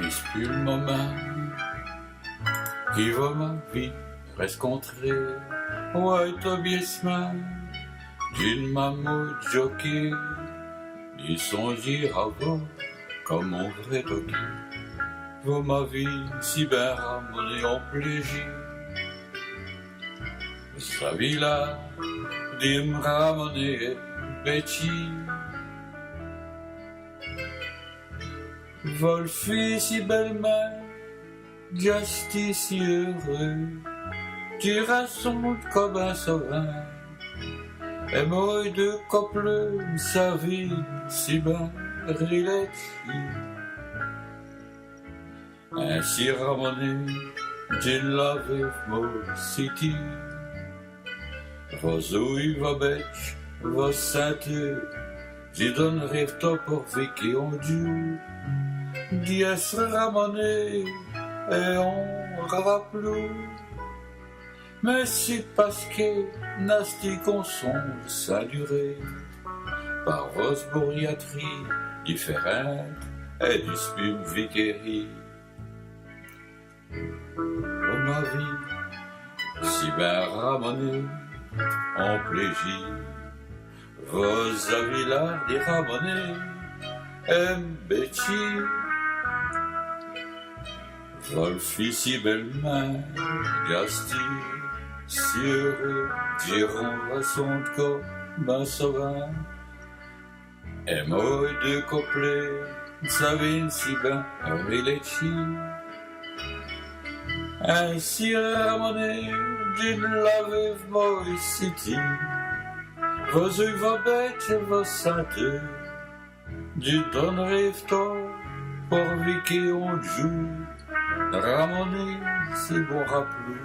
dispute le moment qui va ma vie rencontrer. Ouais, tobiesman d'une mammouth jockey, ils sont giravo comme mon vrai toki. Va ma vie si bien ramenée en plaisir. Sa vie là, dit me ramener petit. Wolfie si belle-mère, Justy si heureux, tu rassonnes comme un sauvage, et moi de couple, sa vie si bien relaxée. Ainsi ramené d'une lave city, Rosouille va bêche, va sainte, j'y donne rêve pour Vicky en Dieu. Dies ramené et on rappelou. Mais c'est parce que nasty qu'on songe sa durée par vos bourriatries différentes et disputes viqueries. Oh ma vie, si bien ramenée en plaisir, vos avis là des ramenés Betty, Wolfie si belle-main, Justy si heureux, diront à son corps, ma sauvage, et moi de couplets, Sabine si bien, Rilechi, ainsi ramené d'une lave moi city, vos yeux vos bêtes, vos saintes, du donnerai tort pour Vicky on joue, ramener c'est bon rappelé.